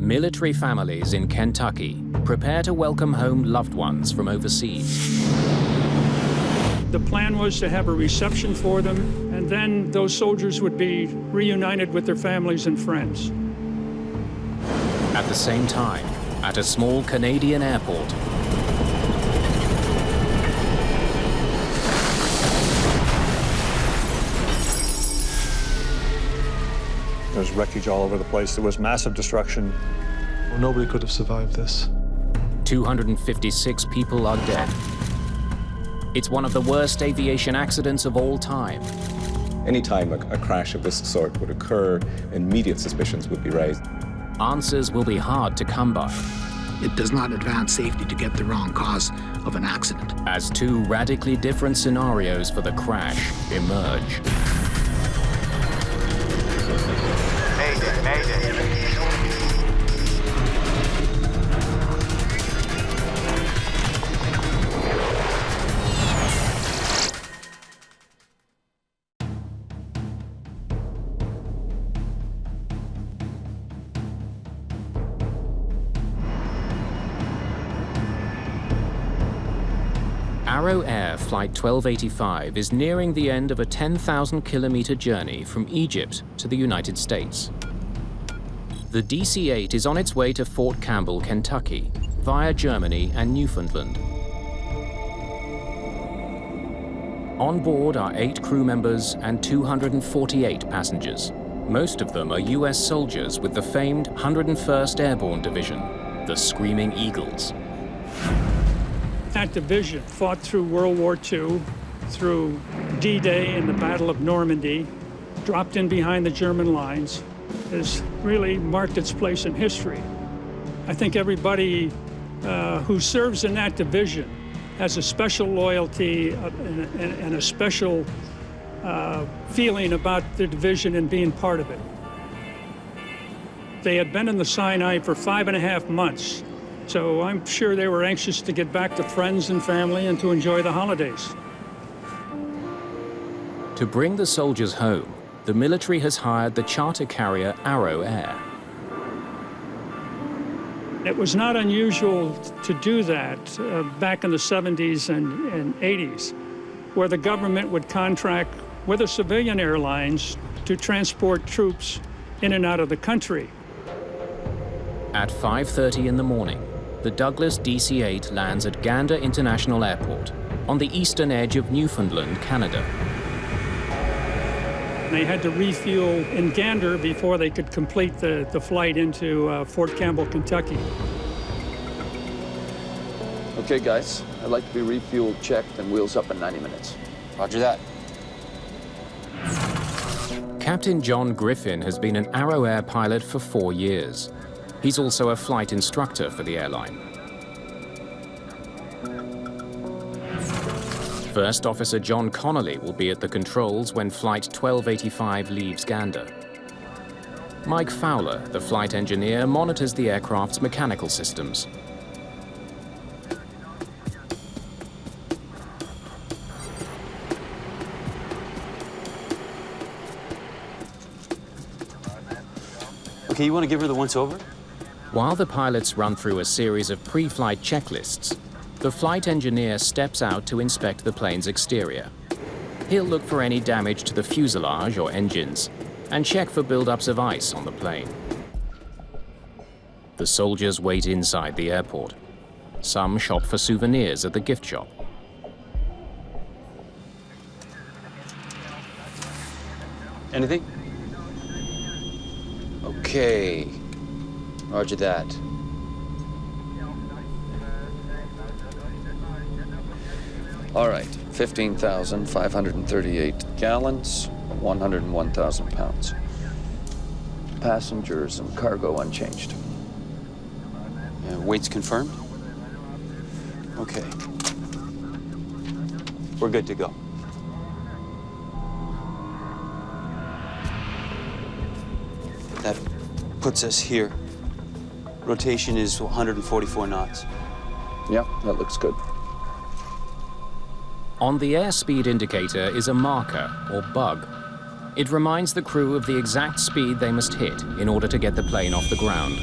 Military families in Kentucky prepare to welcome home loved ones from overseas. The plan was to have a reception for them, and then those soldiers would be reunited with their families and friends. At the same time, at a small Canadian airport, There's wreckage all over the place. There was massive destruction. Well, nobody could have survived this. 256 people are dead. It's one of the worst aviation accidents of all time. Anytime a crash of this sort would occur, immediate suspicions would be raised. Answers will be hard to come by. It does not advance safety to get the wrong cause of an accident. As two radically different scenarios for the crash emerge. Mayday, Mayday. Arrow Air Flight 1285 is nearing the end of a 10,000-kilometer journey from Egypt to the United States. The DC-8 is on its way to Fort Campbell, Kentucky, via Germany and Newfoundland. On board are 8 crew members and 248 passengers. Most of them are US soldiers with the famed 101st Airborne Division, the Screaming Eagles. That division fought through World War II, through D-Day and the Battle of Normandy, dropped in behind the German lines, has really marked its place in history. I think everybody who serves in that division has a special loyalty and a special feeling about the division and being part of it. They had been in the Sinai for 5.5 months. So I'm sure they were anxious to get back to friends and family and to enjoy the holidays. To bring the soldiers home, the military has hired the charter carrier Arrow Air. It was not unusual to do that back in the 70s and 80s, where the government would contract with the civilian airlines to transport troops in and out of the country. At 5:30 in the morning, the Douglas DC-8 lands at Gander International Airport on the eastern edge of Newfoundland, Canada. They had to refuel in Gander before they could complete the flight into Fort Campbell, Kentucky. Okay, guys, I'd like to be refueled, checked, and wheels up in 90 minutes. Roger that. Captain John Griffin has been an Arrow Air pilot for 4 years. He's also a flight instructor for the airline. First Officer John Connolly will be at the controls when Flight 1285 leaves Gander. Mike Fowler, the flight engineer, monitors the aircraft's mechanical systems. Okay, you want to give her the once-over? While the pilots run through a series of pre-flight checklists, the flight engineer steps out to inspect the plane's exterior. He'll look for any damage to the fuselage or engines and check for buildups of ice on the plane. The soldiers wait inside the airport. Some shop for souvenirs at the gift shop. Anything? Okay. Roger that. All right, 15,538 gallons, 101,000 pounds. Passengers and cargo unchanged. Weight's confirmed? Okay. We're good to go. That puts us here. Rotation is 144 knots. Yeah, that looks good. On the airspeed indicator is a marker, or bug. It reminds the crew of the exact speed they must hit in order to get the plane off the ground.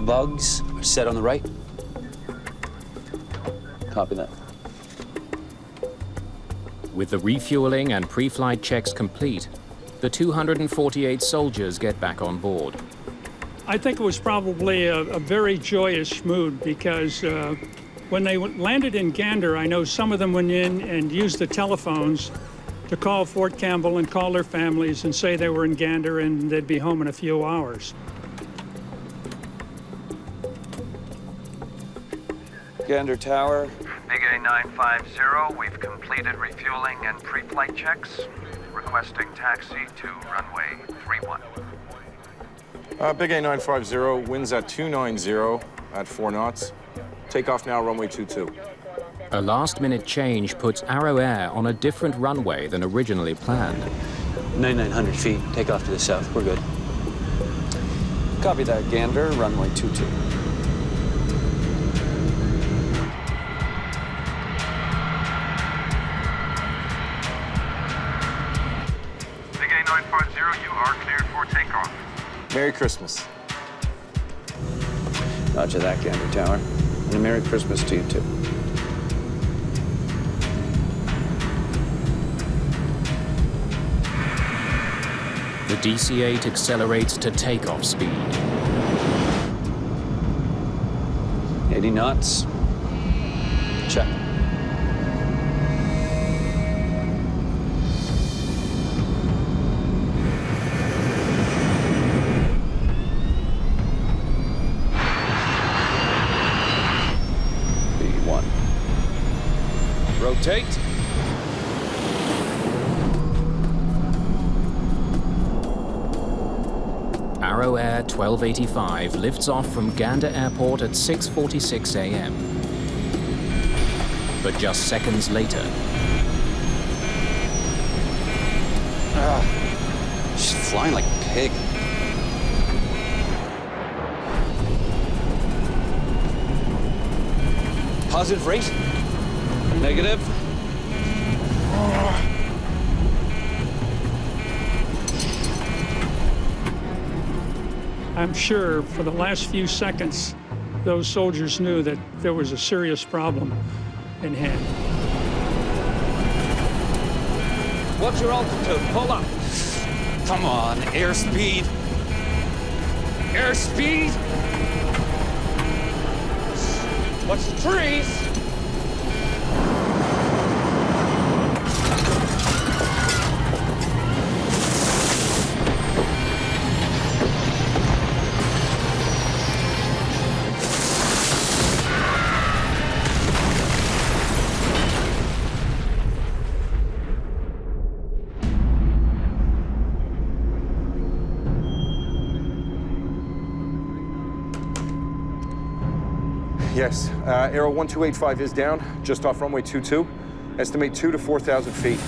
bugs are set on the right. Copy that. With the refueling and pre-flight checks complete, the 248 soldiers get back on board. I think it was probably a very joyous mood because when they landed in Gander, I know some of them went in and used the telephones to call Fort Campbell and call their families and say they were in Gander and they'd be home in a few hours. Gander Tower. Big A950, we've completed refueling and pre-flight checks. Requesting taxi to runway 31. Big A950, winds at 290 at 4 knots. Takeoff now, runway 22. A last-minute change puts Arrow Air on a different runway than originally planned. 9,900 feet, take off to the south, we're good. Copy that, Gander, runway 22. Big A950, you are cleared for takeoff. Merry Christmas. Roger that, Gander Tower. And a Merry Christmas to you, too. The DC-8 accelerates to takeoff speed. 80 knots. Check. B1. Rotate. Arrow Air 1285 lifts off from Gander Airport at 6:46 a.m. But just seconds later, She's flying like a pig. Positive rate? Negative. I'm sure for the last few seconds, those soldiers knew that there was a serious problem in hand. What's your altitude? Pull up. Come on, airspeed. Airspeed! Watch the trees. Yes, Aero 1285 is down, just off runway 22. Estimate 2,000 to 4,000 feet.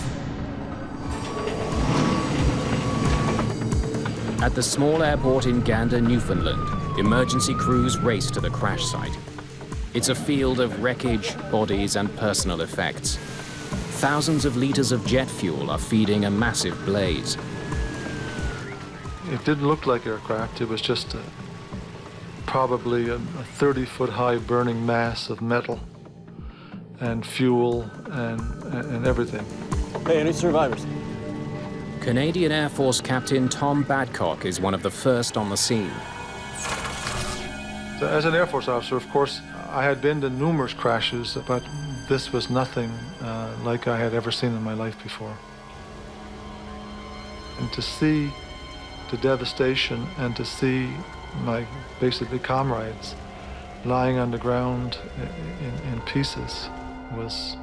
at the small airport in Gander, Newfoundland, emergency crews race to the crash site. It's a field of wreckage, bodies, and personal effects. Thousands of liters of jet fuel are feeding a massive blaze. It didn't look like aircraft. It was just probably a 30-foot high burning mass of metal and fuel and everything. Hey, any survivors? Canadian Air Force Captain Tom Badcock is one of the first on the scene. So as an Air Force officer, of course, I had been to numerous crashes, but this was nothing like I had ever seen in my life before. And to see the devastation and to see my basically comrades lying on the ground in pieces was,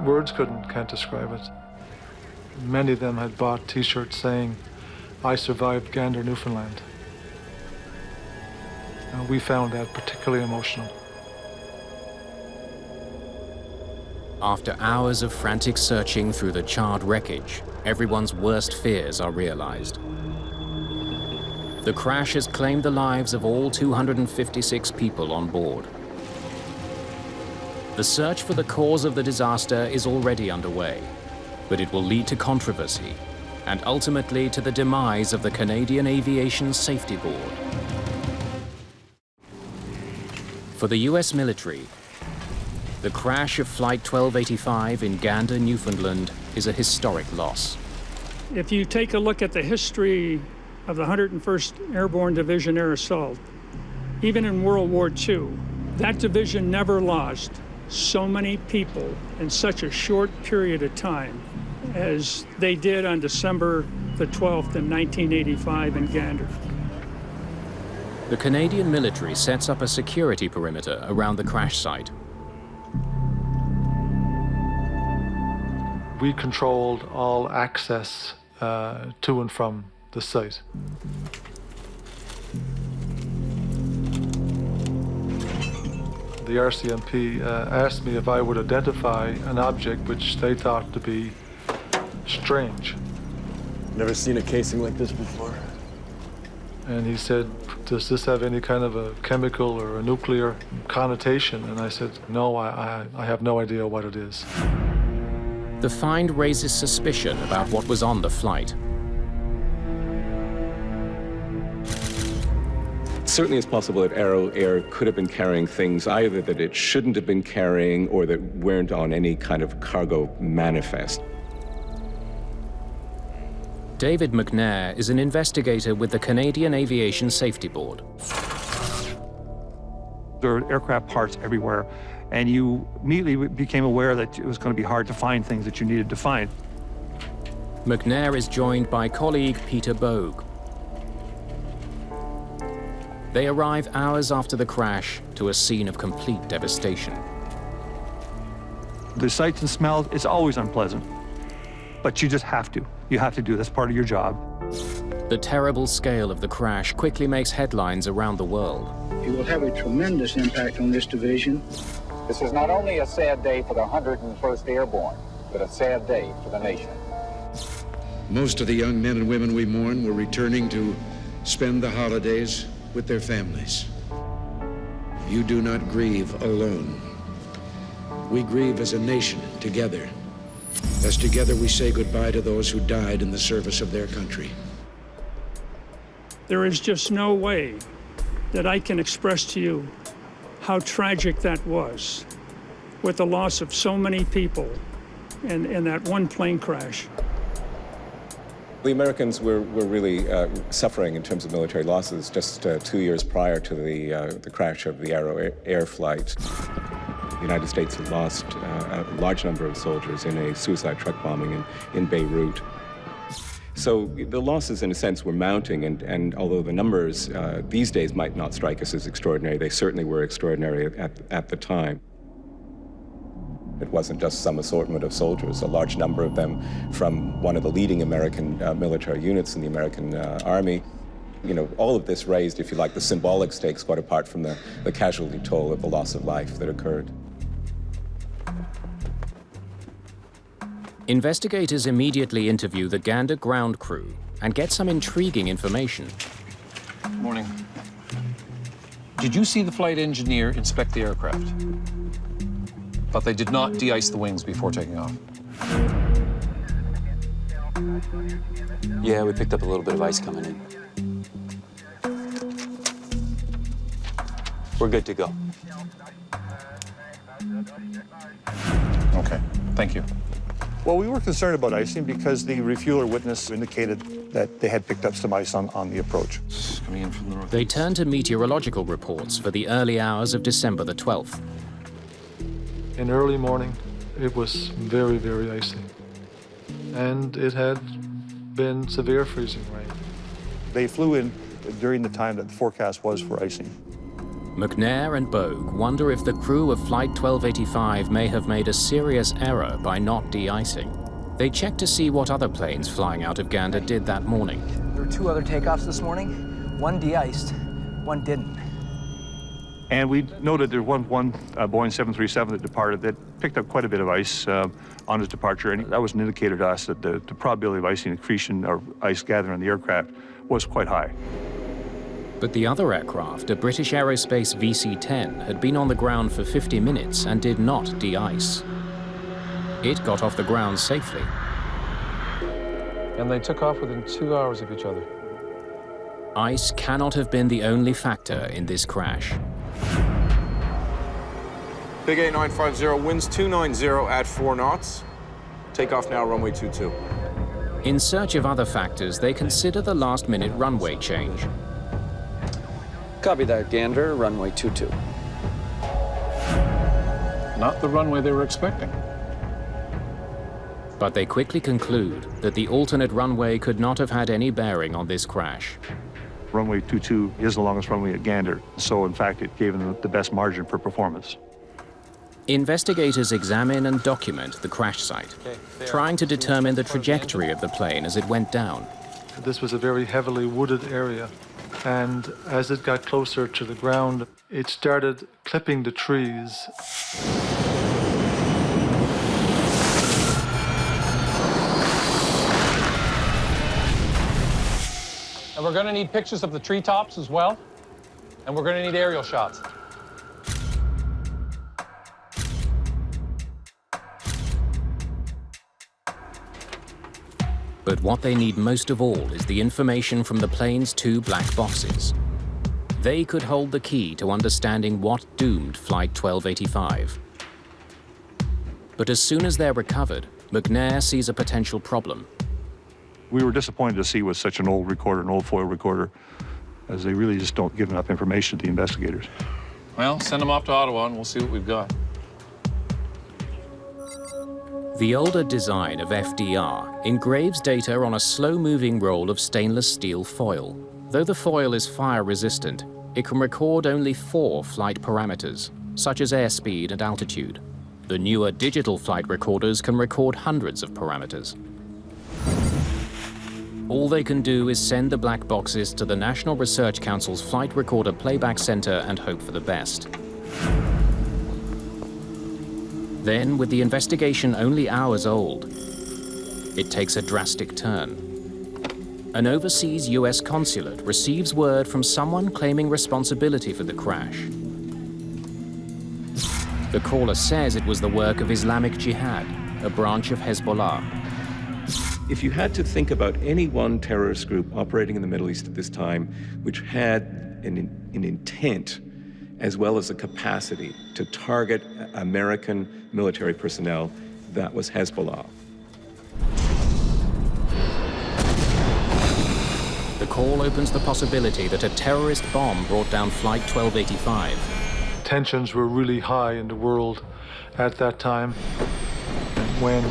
words can't describe it. Many of them had bought t-shirts saying, "I survived Gander, Newfoundland." And we found that particularly emotional. After hours of frantic searching through the charred wreckage, everyone's worst fears are realized. The crash has claimed the lives of all 256 people on board. The search for the cause of the disaster is already underway, but it will lead to controversy and ultimately to the demise of the Canadian Aviation Safety Board. For the US military, the crash of Flight 1285 in Gander, Newfoundland is a historic loss. If you take a look at the history of the 101st Airborne Division Air Assault, even in World War II, that division never lost so many people in such a short period of time as they did on December the 12th in 1985 in Gander. The Canadian military sets up a security perimeter around the crash site. We controlled all access to and from the site. The RCMP asked me if I would identify an object which they thought to be strange. Never seen a casing like this before. And he said, does this have any kind of a chemical or a nuclear connotation? And I said, no, I have no idea what it is. The find raises suspicion about what was on the flight. Certainly it's possible that Aero Air could have been carrying things either that it shouldn't have been carrying or that weren't on any kind of cargo manifest. David McNair is an investigator with the Canadian Aviation Safety Board. There are aircraft parts everywhere, and you immediately became aware that it was going to be hard to find things that you needed to find. McNair is joined by colleague Peter Bogue. They arrive hours after the crash to a scene of complete devastation. The sights and smells, it's always unpleasant, but you just have to. You have to do it. That's part of your job. The terrible scale of the crash quickly makes headlines around the world. It will have a tremendous impact on this division. This is not only a sad day for the 101st Airborne, but a sad day for the nation. Most of the young men and women we mourn were returning to spend the holidays with their families. You do not grieve alone. We grieve as a nation, together. As together we say goodbye to those who died in the service of their country. There is just no way that I can express to you how tragic that was, with the loss of so many people in that one plane crash. The Americans were really suffering in terms of military losses just 2 years prior to the crash of the Aero Air flight. The United States had lost a large number of soldiers in a suicide truck bombing in Beirut. So the losses, in a sense, were mounting, and although the numbers these days might not strike us as extraordinary, they certainly were extraordinary at the time. It wasn't just some assortment of soldiers, a large number of them from one of the leading American military units in the American Army. You know, all of this raised, if you like, the symbolic stakes, quite apart from the casualty toll of the loss of life that occurred. Investigators immediately interview the Gander ground crew and get some intriguing information. Morning. Did you see the flight engineer inspect the aircraft? But they did not de-ice the wings before taking off. Yeah, we picked up a little bit of ice coming in. We're good to go. Okay, thank you. Well, we were concerned about icing because the refueler witness indicated that they had picked up some ice on the approach. Coming in from the north. They turn to meteorological reports for the early hours of December the 12th. In early morning, it was very, very icy. And it had been severe freezing rain. They flew in during the time that the forecast was for icing. McNair and Bogue wonder if the crew of Flight 1285 may have made a serious error by not de-icing. They check to see what other planes flying out of Gander did that morning. There were 2 other takeoffs this morning. One de-iced, one didn't. And we noted there was one Boeing 737 that departed that picked up quite a bit of ice on its departure, and that was an indicator to us that the probability of icing accretion or ice gathering on the aircraft was quite high. But the other aircraft, a British Aerospace VC-10, had been on the ground for 50 minutes and did not de-ice. It got off the ground safely. And they took off within 2 hours of each other. Ice cannot have been the only factor in this crash. Big 8950, winds 290 at 4 knots. Takeoff now, runway 22. In search of other factors, they consider the last-minute runway change. Copy that, Gander, runway 22. Not the runway they were expecting. But they quickly conclude that the alternate runway could not have had any bearing on this crash. Runway 22 is the longest runway at Gander, so in fact it gave them the best margin for performance. Investigators examine and document the crash site, trying to determine the trajectory of the plane as it went down. This was a very heavily wooded area, and as it got closer to the ground, it started clipping the trees. And we're going to need pictures of the treetops as well, and we're going to need aerial shots. But what they need most of all is the information from the plane's 2 black boxes. They could hold the key to understanding what doomed Flight 1285. But as soon as they're recovered, McNair sees a potential problem. We were disappointed to see with such an old recorder, an old foil recorder, as they really just don't give enough information to the investigators. Well, send them off to Ottawa and we'll see what we've got. The older design of FDR engraves data on a slow-moving roll of stainless steel foil. Though the foil is fire-resistant, it can record only 4 flight parameters, such as airspeed and altitude. The newer digital flight recorders can record hundreds of parameters. All they can do is send the black boxes to the National Research Council's Flight Recorder Playback Center and hope for the best. Then, with the investigation only hours old, it takes a drastic turn. An overseas US consulate receives word from someone claiming responsibility for the crash. The caller says it was the work of Islamic Jihad, a branch of Hezbollah. If you had to think about any one terrorist group operating in the Middle East at this time, which had an intent as well as a capacity to target American military personnel, that was Hezbollah. The call opens the possibility that a terrorist bomb brought down Flight 1285. Tensions were really high in the world at that time. And when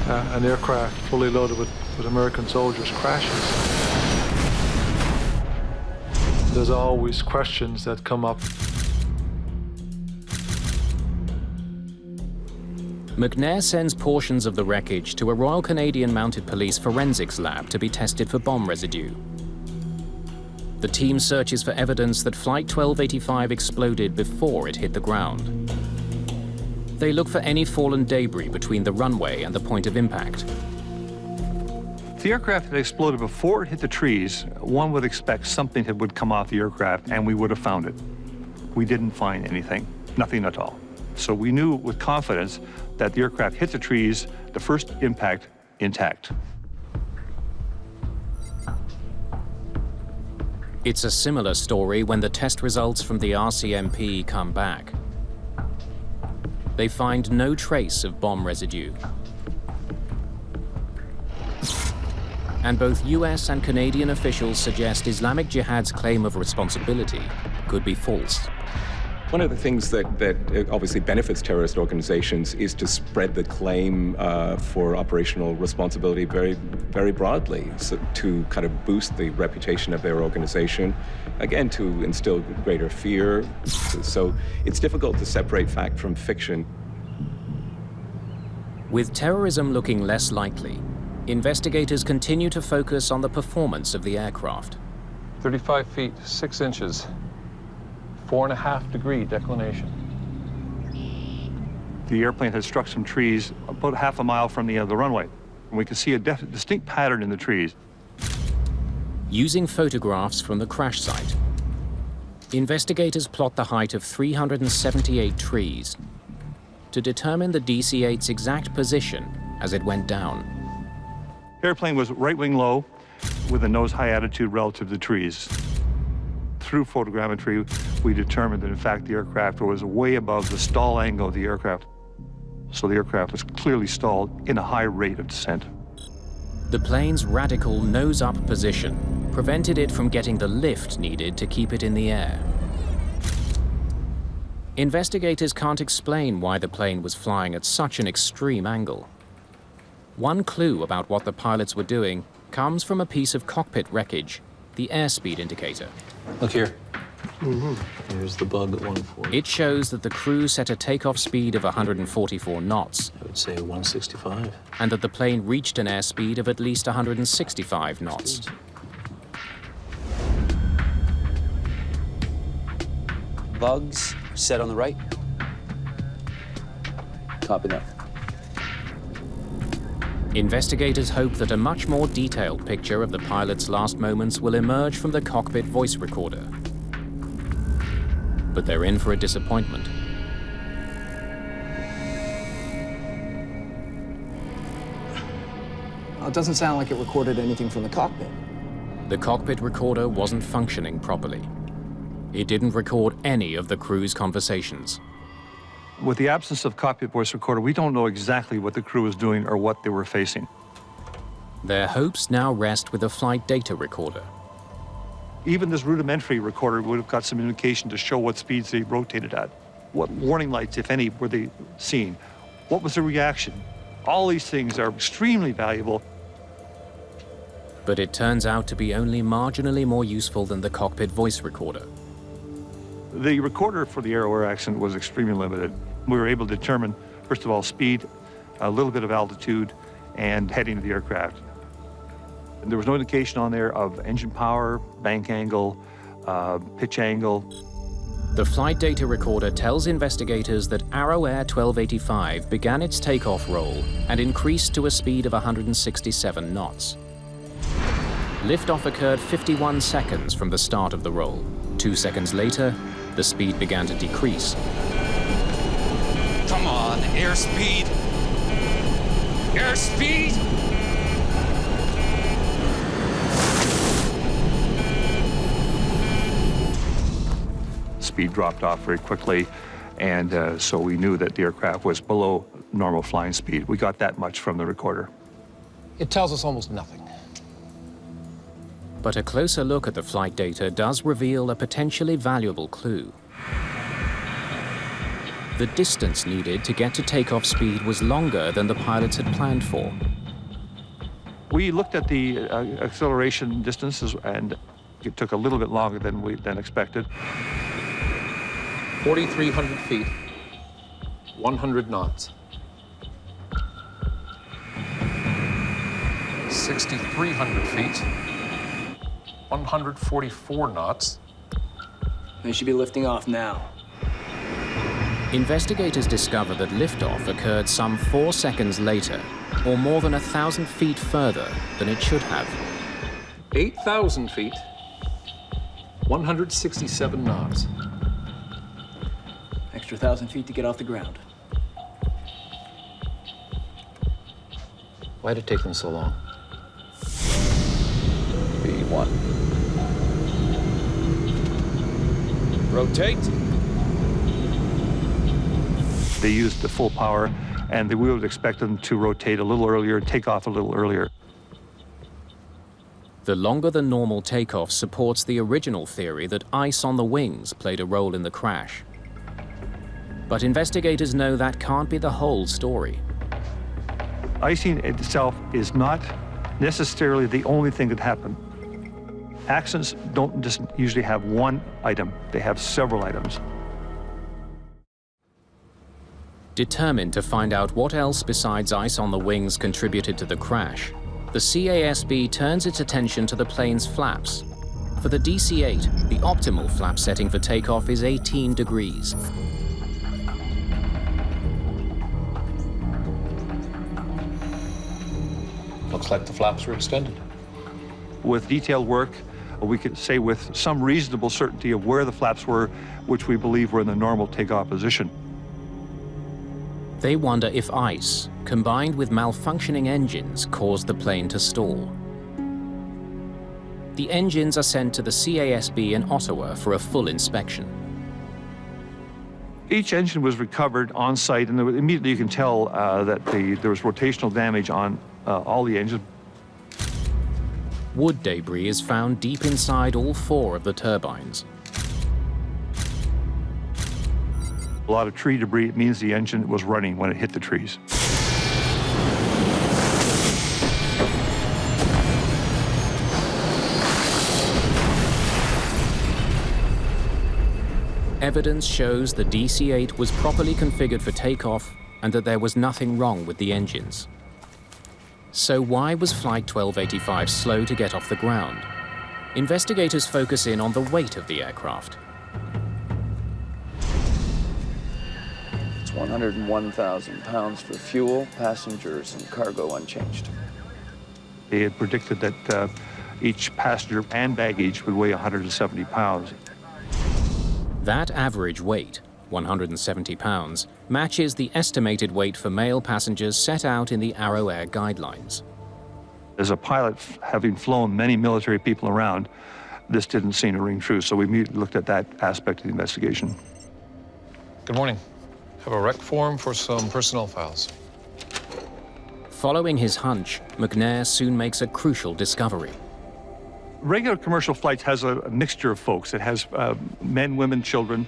an aircraft fully loaded with American soldiers crashes, there's always questions that come up. McNair sends portions of the wreckage to a Royal Canadian Mounted Police forensics lab to be tested for bomb residue. The team searches for evidence that Flight 1285 exploded before it hit the ground. They look for any fallen debris between the runway and the point of impact. If the aircraft had exploded before it hit the trees, one would expect something would come off the aircraft and we would have found it. We didn't find anything, nothing at all. So we knew with confidence that the aircraft hit the trees, the first impact, intact. It's a similar story when the test results from the RCMP come back. They find no trace of bomb residue. And both US and Canadian officials suggest Islamic Jihad's claim of responsibility could be false. One of the things that obviously benefits terrorist organizations is to spread the claim for operational responsibility very, very broadly, so to kind of boost the reputation of their organization, again, to instill greater fear. So it's difficult to separate fact from fiction. With terrorism looking less likely, investigators continue to focus on the performance of the aircraft. 35 feet, 6 inches. 4.5-degree declination. The airplane had struck some trees about half a mile from the end of the runway. And we could see a distinct pattern in the trees. Using photographs from the crash site, investigators plot the height of 378 trees to determine the DC-8's exact position as it went down. The airplane was right wing low with a nose high attitude relative to the trees. through photogrammetry, we determined that in fact the aircraft was way above the stall angle of the aircraft. So the aircraft was clearly stalled in a high rate of descent. The plane's radical nose-up position prevented it from getting the lift needed to keep it in the air. Investigators can't explain why the plane was flying at such an extreme angle. One clue about what the pilots were doing comes from a piece of cockpit wreckage, the airspeed indicator. Look here. Here's the bug at 140. It shows that the crew set a takeoff speed of 144 knots. I would say 165. And that the plane reached an airspeed of at least 165 knots. Bugs set on the right. Copy that. Investigators hope that a much more detailed picture of the pilot's last moments will emerge from the cockpit voice recorder. But they're in for a disappointment. Well, it doesn't sound like it recorded anything from the cockpit. The cockpit recorder wasn't functioning properly. It didn't record any of the crew's conversations. With the absence of cockpit voice recorder, we don't know exactly what the crew was doing or what they were facing. Their hopes now rest with a flight data recorder. Even this rudimentary recorder would have got some indication to show what speeds they rotated at. What warning lights, if any, were they seeing? What was the reaction? All these things are extremely valuable. But it turns out to be only marginally more useful than the cockpit voice recorder. The recorder for the Aero-Air accident was extremely limited. We were able to determine, first of all, speed, a little bit of altitude, and heading of the aircraft. And there was no indication on there of engine power, bank angle, pitch angle. The flight data recorder tells investigators that Arrow Air 1285 began its takeoff roll and increased to a speed of 167 knots. Liftoff occurred 51 seconds from the start of the roll. 2 seconds later, the speed began to decrease. Come on, airspeed! Airspeed! Speed dropped off very quickly, and so we knew that the aircraft was below normal flying speed. We got that much from the recorder. It tells us almost nothing. But a closer look at the flight data does reveal a potentially valuable clue. The distance needed to get to takeoff speed was longer than the pilots had planned for. We looked at the acceleration distances, and it took a little bit longer than expected. 4,300 feet, 100 knots. 6,300 feet, 144 knots. They should be lifting off now. Investigators discover that liftoff occurred some 4 seconds later, or more than 1,000 feet further than it should have. 8,000 feet, 167 knots. Extra 1,000 feet to get off the ground. Why did it take them so long? B1. Rotate. They used the full power, and we would expect them to rotate a little earlier, take off a little earlier. The longer than normal takeoff supports the original theory that ice on the wings played a role in the crash. But investigators know that can't be the whole story. Icing itself is not necessarily the only thing that happened. Accidents don't just usually have one item, they have several items. Determined to find out what else besides ice on the wings contributed to the crash, the CASB turns its attention to the plane's flaps. For the DC-8, the optimal flap setting for takeoff is 18 degrees. Looks like the flaps were extended. With detailed work, we could say with some reasonable certainty of where the flaps were, which we believe were in the normal takeoff position. They wonder if ice, combined with malfunctioning engines, caused the plane to stall. The engines are sent to the CASB in Ottawa for a full inspection. Each engine was recovered on site, and immediately you can tell that there was rotational damage on all the engines. Wood debris is found deep inside all 4 of the turbines. A lot of tree debris. It means the engine was running when it hit the trees. Evidence shows the DC-8 was properly configured for takeoff and that there was nothing wrong with the engines. So why was Flight 1285 slow to get off the ground? Investigators focus in on the weight of the aircraft. It's 101,000 pounds for fuel, passengers, and cargo unchanged. They had predicted that each passenger and baggage would weigh 170 pounds. That average weight, 170 pounds, matches the estimated weight for male passengers set out in the Arrow Air guidelines. As a pilot, having flown many military people around, this didn't seem to ring true, so we immediately looked at that aspect of the investigation. Good morning. Have a rec form for some personnel files. Following his hunch, McNair soon makes a crucial discovery. Regular commercial flights has a mixture of folks. It has men, women, children,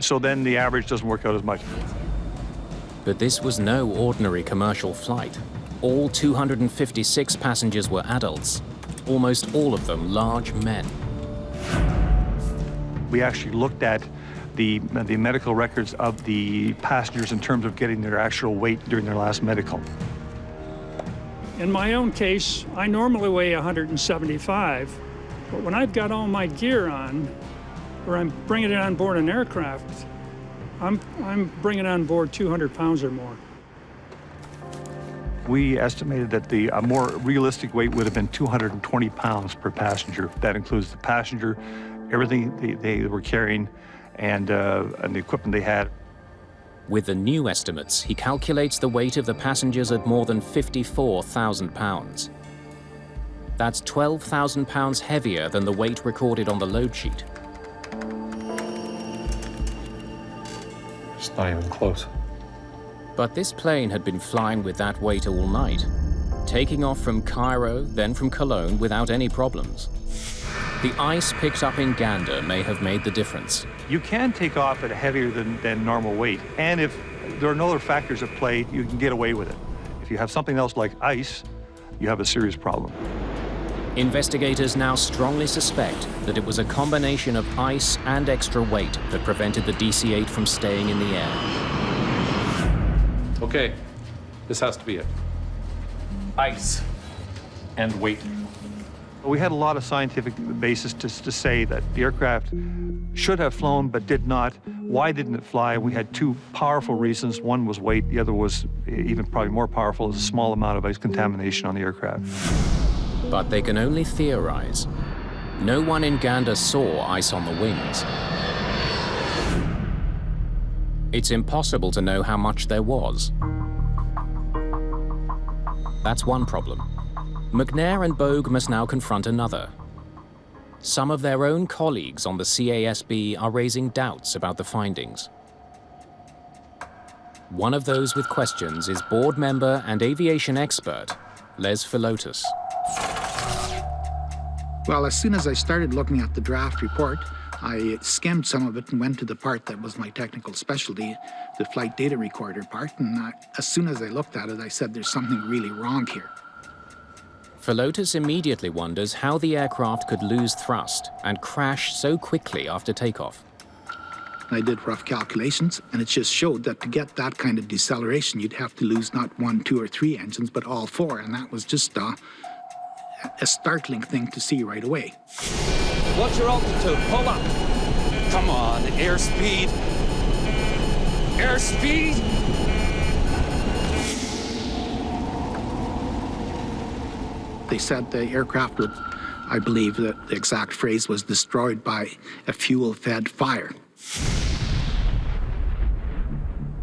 so then the average doesn't work out as much. But this was no ordinary commercial flight. All 256 passengers were adults, almost all of them large men. We actually looked at the medical records of the passengers in terms of getting their actual weight during their last medical. In my own case, I normally weigh 175, but when I've got all my gear on, or I'm bringing it on board an aircraft, I'm bringing on board 200 pounds or more. We estimated that the more realistic weight would have been 220 pounds per passenger. That includes the passenger, everything they were carrying, and the equipment they had. With the new estimates, he calculates the weight of the passengers at more than 54,000 pounds. That's 12,000 pounds heavier than the weight recorded on the load sheet. It's not even close. But this plane had been flying with that weight all night, taking off from Cairo, then from Cologne without any problems. The ice picked up in Gander may have made the difference. You can take off at a heavier than normal weight, and if there are no other factors at play, you can get away with it. If you have something else like ice, you have a serious problem. Investigators now strongly suspect that it was a combination of ice and extra weight that prevented the DC-8 from staying in the air. Okay, this has to be it. Ice and weight. We had a lot of scientific basis to say that the aircraft should have flown but did not. Why didn't it fly? We had 2 powerful reasons. One was weight, the other was even probably more powerful, is a small amount of ice contamination on the aircraft. But they can only theorize. No one in Gander saw ice on the wings. It's impossible to know how much there was. That's one problem. McNair and Bogue must now confront another. Some of their own colleagues on the CASB are raising doubts about the findings. One of those with questions is board member and aviation expert, Les Philotas. Well, as soon as I started looking at the draft report, I skimmed some of it and went to the part that was my technical specialty, the flight data recorder part, and as soon as I looked at it, I said there's something really wrong here. Philotas immediately wonders how the aircraft could lose thrust and crash so quickly after takeoff. I did rough calculations, and it just showed that to get that kind of deceleration, you'd have to lose not 1, 2, or 3 engines, but all 4, and that was just a startling thing to see right away. What's your altitude? Pull up. Come on, airspeed. Airspeed! They said the aircraft would, I believe that the exact phrase was, destroyed by a fuel-fed fire.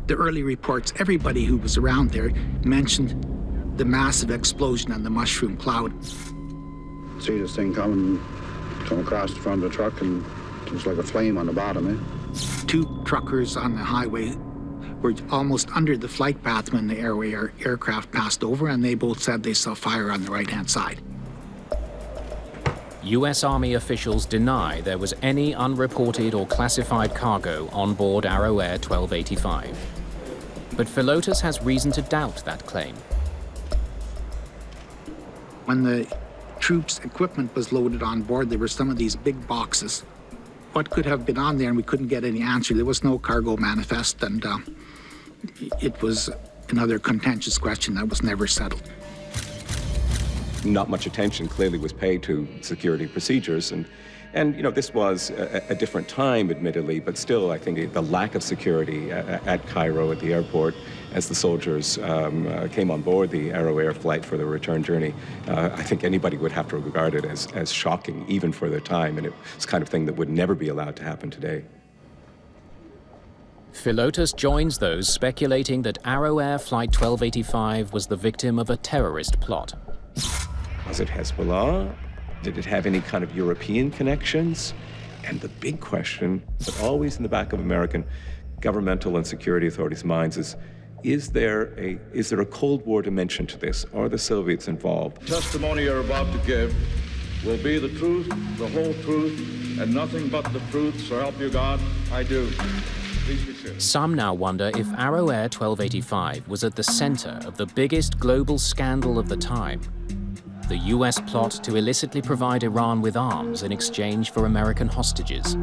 The early reports, everybody who was around there mentioned the massive explosion and the mushroom cloud. See this thing coming Come across the front of the truck and it was like a flame on the bottom, eh? Two truckers on the highway were almost under the flight path when the aircraft passed over, and they both said they saw fire on the right-hand side. US Army officials deny there was any unreported or classified cargo on board Arrow Air 1285. But Philotas has reason to doubt that claim. When the troops' equipment was loaded on board, there were some of these big boxes. What could have been on there, and we couldn't get any answer. There was no cargo manifest, and it was another contentious question that was never settled. Not much attention clearly was paid to security procedures, and you know, this was a different time, admittedly, but still, I think the lack of security at Cairo at the airport as the soldiers came on board the Arrow Air flight for the return journey, I think anybody would have to regard it as shocking, even for their time, and it's the kind of thing that would never be allowed to happen today. Philotas joins those speculating that Arrow Air Flight 1285 was the victim of a terrorist plot. Was it Hezbollah? Did it have any kind of European connections? And the big question, but always in the back of American governmental and security authorities' minds, is there a Cold War dimension to this? Are the Soviets involved? The testimony you're about to give will be the truth, the whole truth, and nothing but the truth, so help you God, I do. Please be seated. Some now wonder if Arrow Air 1285 was at the center of the biggest global scandal of the time, the US plot to illicitly provide Iran with arms in exchange for American hostages.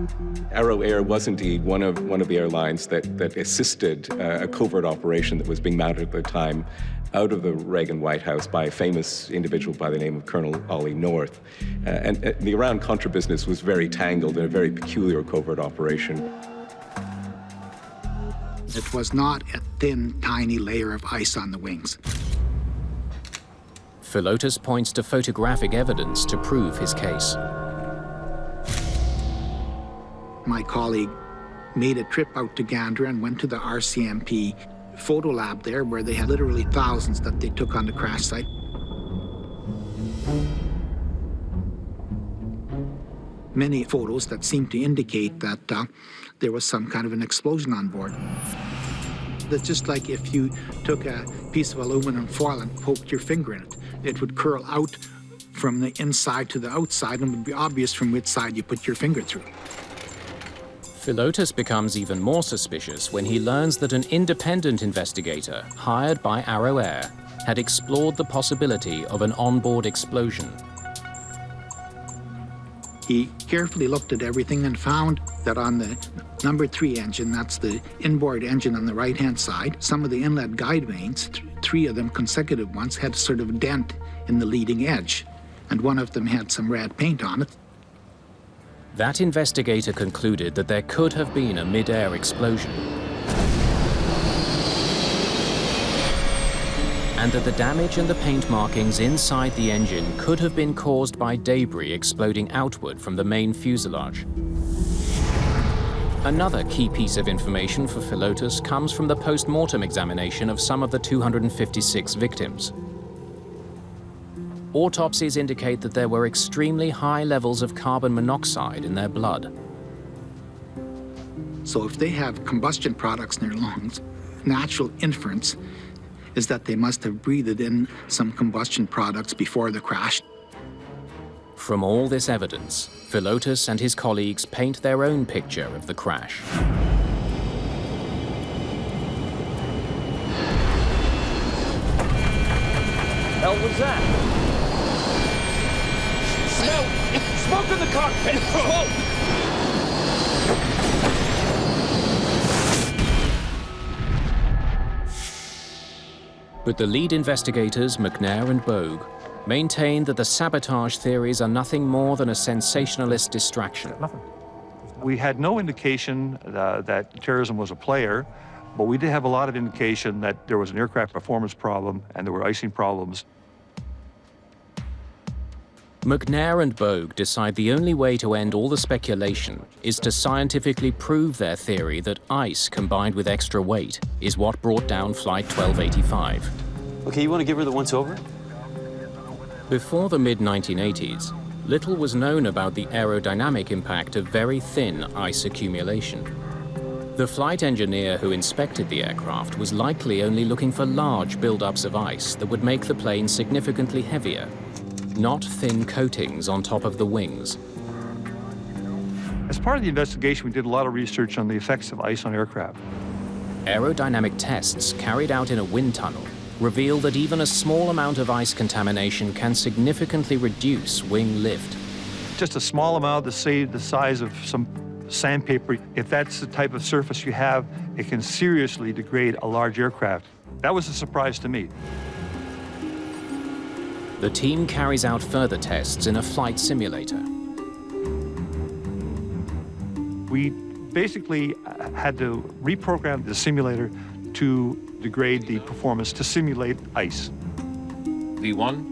Arrow Air was indeed one of the airlines that assisted a covert operation that was being mounted at the time out of the Reagan White House by a famous individual by the name of Colonel Ollie North. And the Iran-Contra business was very tangled in a very peculiar covert operation. It was not a thin, tiny layer of ice on the wings. Philotas points to photographic evidence to prove his case. My colleague made a trip out to Gander and went to the RCMP photo lab there, where they had literally thousands that they took on the crash site. Many photos that seemed to indicate that there was some kind of an explosion on board. That's just like if you took a piece of aluminum foil and poked your finger in it. It would curl out from the inside to the outside, and it would be obvious from which side you put your finger through. Philotas becomes even more suspicious when he learns that an independent investigator hired by Arrow Air had explored the possibility of an onboard explosion. He carefully looked at everything and found that on the number 3 engine, that's the inboard engine on the right-hand side, some of the inlet guide vanes, 3 of them consecutive ones, had sort of a dent in the leading edge, and one of them had some red paint on it. That investigator concluded that there could have been a mid-air explosion, and that the damage and the paint markings inside the engine could have been caused by debris exploding outward from the main fuselage. Another key piece of information for Philotas comes from the post-mortem examination of some of the 256 victims. Autopsies indicate that there were extremely high levels of carbon monoxide in their blood. So if they have combustion products in their lungs, natural inference is that they must have breathed in some combustion products before the crash. From all this evidence, Philotas and his colleagues paint their own picture of the crash. Hell was that? Smoke in the cockpit! Smoke! But the lead investigators, McNair and Bogue, maintain that the sabotage theories are nothing more than a sensationalist distraction. We had no indication that terrorism was a player, but we did have a lot of indication that there was an aircraft performance problem and there were icing problems. McNair and Bogue decide the only way to end all the speculation is to scientifically prove their theory that ice combined with extra weight is what brought down Flight 1285. Okay, you want to give her the once-over? Before the mid-1980s, little was known about the aerodynamic impact of very thin ice accumulation. The flight engineer who inspected the aircraft was likely only looking for large buildups of ice that would make the plane significantly heavier, not thin coatings on top of the wings. As part of the investigation, we did a lot of research on the effects of ice on aircraft. Aerodynamic tests carried out in a wind tunnel reveal that even a small amount of ice contamination can significantly reduce wing lift. Just a small amount, the size of some sandpaper, if that's the type of surface you have, it can seriously degrade a large aircraft. That was a surprise to me. The team carries out further tests in a flight simulator. We basically had to reprogram the simulator to degrade the performance to simulate ice. V1,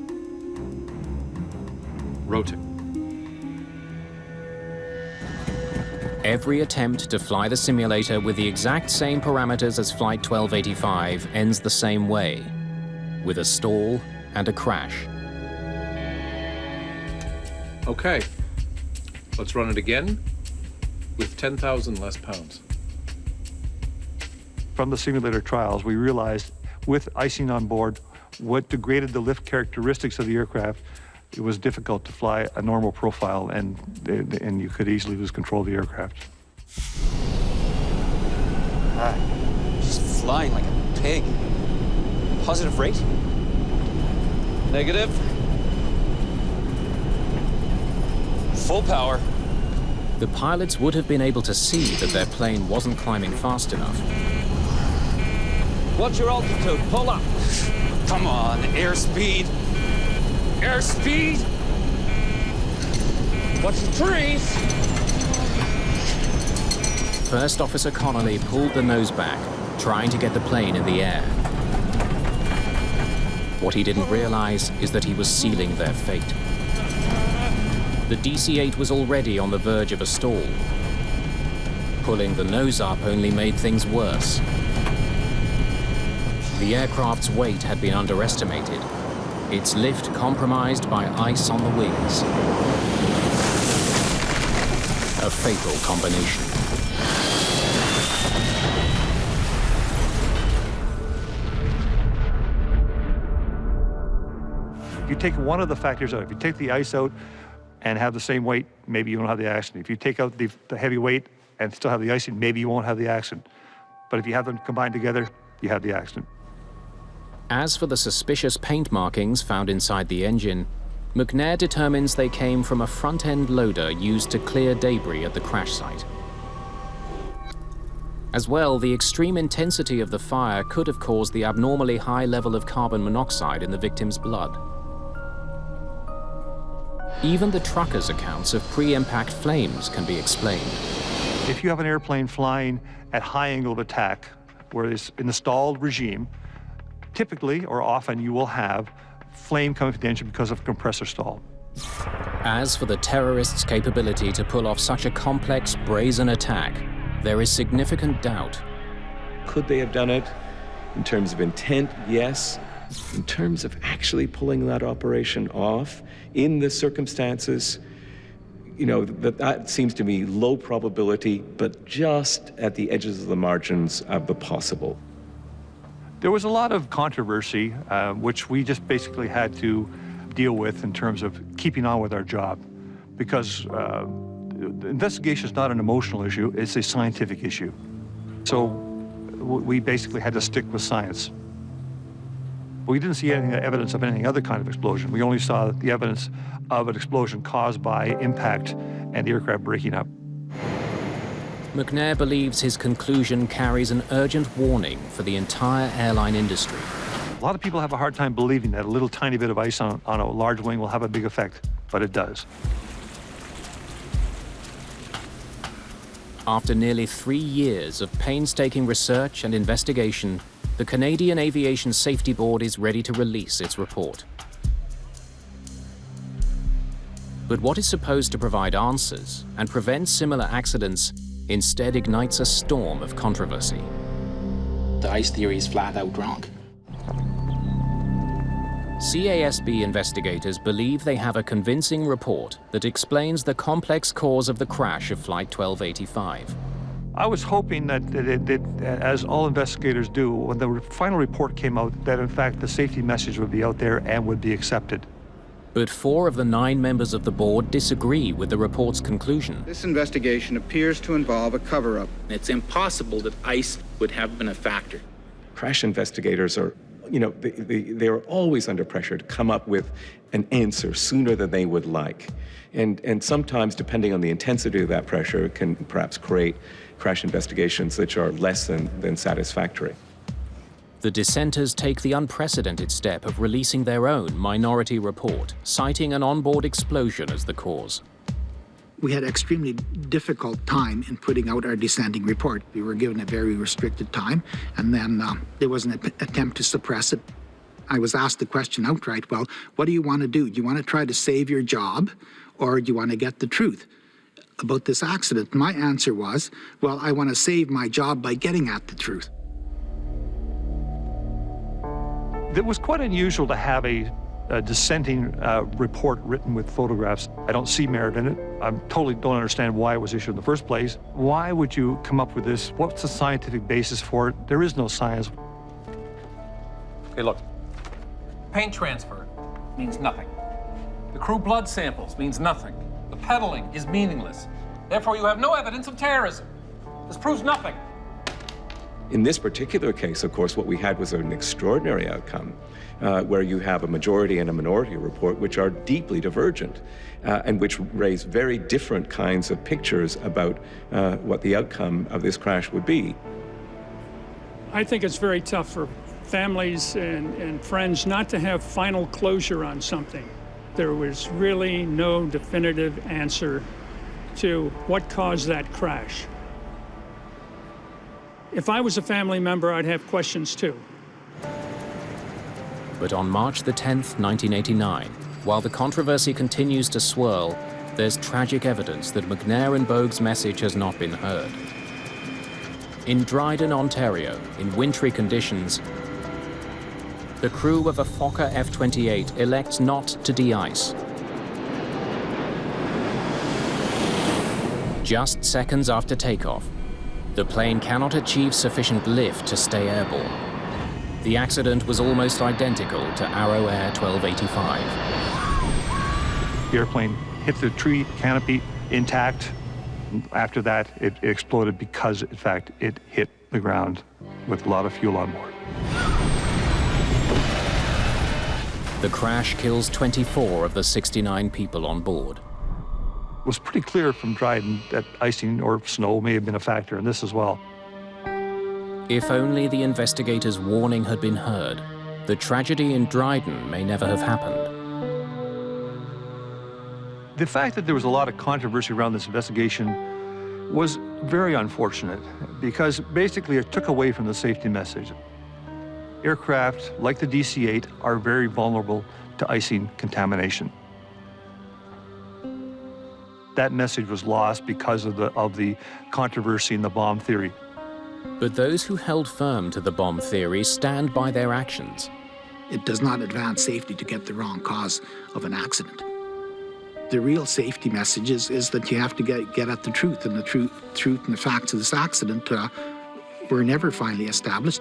rotate. Every attempt to fly the simulator with the exact same parameters as Flight 1285 ends the same way, with a stall and a crash. Okay, let's run it again with 10,000 less pounds. From the simulator trials, we realized with icing on board, what degraded the lift characteristics of the aircraft, it was difficult to fly a normal profile, and you could easily lose control of the aircraft. Just flying like a pig. Positive rate? Negative. Full power. The pilots would have been able to see that their plane wasn't climbing fast enough. What's your altitude? Pull up. Come on, airspeed. Airspeed. Watch the trees. First Officer Connolly pulled the nose back, trying to get the plane in the air. What he didn't realize is that he was sealing their fate. The DC-8 was already on the verge of a stall. Pulling the nose up only made things worse. The aircraft's weight had been underestimated, its lift compromised by ice on the wings. A fatal combination. If you take one of the factors out, if you take the ice out and have the same weight, maybe you won't have the accident. If you take out the heavy weight and still have the icing, maybe you won't have the accident. But if you have them combined together, you have the accident. As for the suspicious paint markings found inside the engine, McNair determines they came from a front-end loader used to clear debris at the crash site. As well, the extreme intensity of the fire could have caused the abnormally high level of carbon monoxide in the victim's blood. Even the truckers' accounts of pre-impact flames can be explained. If you have an airplane flying at high angle of attack, where it's in a stalled regime, typically or often you will have flame coming from the engine because of compressor stall. As for the terrorists' capability to pull off such a complex, brazen attack, there is significant doubt. Could they have done it? In terms of intent, yes. In terms of actually pulling that operation off in the circumstances, you know, that seems to me low probability, but just at the edges of the margins of the possible. There was a lot of controversy, which we just basically had to deal with in terms of keeping on with our job, because the investigation is not an emotional issue, it's a scientific issue. So we basically had to stick with science. We didn't see any evidence of any other kind of explosion. We only saw the evidence of an explosion caused by impact and the aircraft breaking up. McNair believes his conclusion carries an urgent warning for the entire airline industry. A lot of people have a hard time believing that a little tiny bit of ice on a large wing will have a big effect, but it does. After nearly 3 years of painstaking research and investigation, the Canadian Aviation Safety Board is ready to release its report. But what is supposed to provide answers and prevent similar accidents instead ignites a storm of controversy. The ice theory is flat out wrong. CASB investigators believe they have a convincing report that explains the complex cause of the crash of Flight 1285. I was hoping that, as all investigators do, when the final report came out, that in fact the safety message would be out there and would be accepted. But 4 of the 9 members of the board disagree with the report's conclusion. This investigation appears to involve a cover-up. It's impossible that ice would have been a factor. Crash investigators are, they're always under pressure to come up with an answer sooner than they would like. And sometimes, depending on the intensity of that pressure, it can perhaps create crash investigations which are less than satisfactory. The dissenters take the unprecedented step of releasing their own minority report, citing an onboard explosion as the cause. We had an extremely difficult time in putting out our dissenting report. We were given a very restricted time, and then there was an attempt to suppress it. I was asked the question outright, well, what do you want to do? Do you want to try to save your job, or do you want to get the truth about this accident? My answer was, well, I want to save my job by getting at the truth. It was quite unusual to have a dissenting report written with photographs. I don't see merit in it. I totally don't understand why it was issued in the first place. Why would you come up with this? What's the scientific basis for it? There is no science. Okay, look. Paint transfer means nothing. The crew blood samples means nothing. The peddling is meaningless. Therefore, you have no evidence of terrorism. This proves nothing. In this particular case, of course, what we had was an extraordinary outcome where you have a majority and a minority report which are deeply divergent and which raise very different kinds of pictures about what the outcome of this crash would be. I think it's very tough for families and friends not to have final closure on something. There was really no definitive answer to what caused that crash. If I was a family member, I'd have questions too. But on March the 10th, 1989, while the controversy continues to swirl, there's tragic evidence that McNair and Bogue's message has not been heard. In Dryden, Ontario, in wintry conditions, the crew of a Fokker F-28 elects not to de-ice. Just seconds after takeoff, the plane cannot achieve sufficient lift to stay airborne. The accident was almost identical to Arrow Air 1285. The airplane hit the tree canopy intact. After that, it exploded because, in fact, it hit the ground with a lot of fuel on board. The crash kills 24 of the 69 people on board. It was pretty clear from Dryden that icing or snow may have been a factor in this as well. If only the investigators' warning had been heard, the tragedy in Dryden may never have happened. The fact that there was a lot of controversy around this investigation was very unfortunate because basically it took away from the safety message. Aircraft, like the DC-8, are very vulnerable to icing contamination. That message was lost because of the controversy in the bomb theory. But those who held firm to the bomb theory stand by their actions. It does not advance safety to get the wrong cause of an accident. The real safety message is that you have to get at the truth, and the truth and the facts of this accident were never finally established.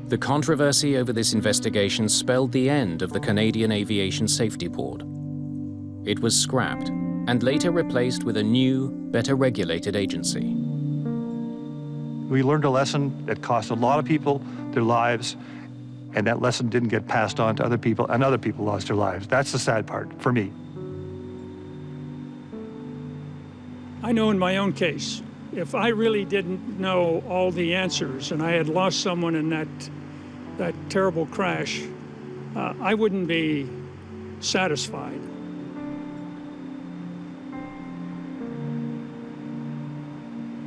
The controversy over this investigation spelled the end of the Canadian Aviation Safety Board. It was scrapped and later replaced with a new, better regulated agency. We learned a lesson that cost a lot of people their lives, and that lesson didn't get passed on to other people, and other people lost their lives. That's the sad part for me. I know in my own case, if I really didn't know all the answers and I had lost someone in that terrible crash, I wouldn't be satisfied.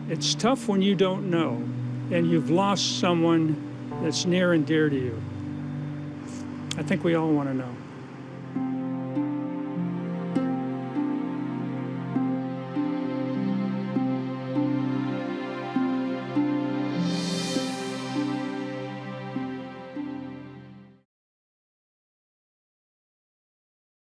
It's tough when you don't know and you've lost someone that's near and dear to you. I think we all want to know.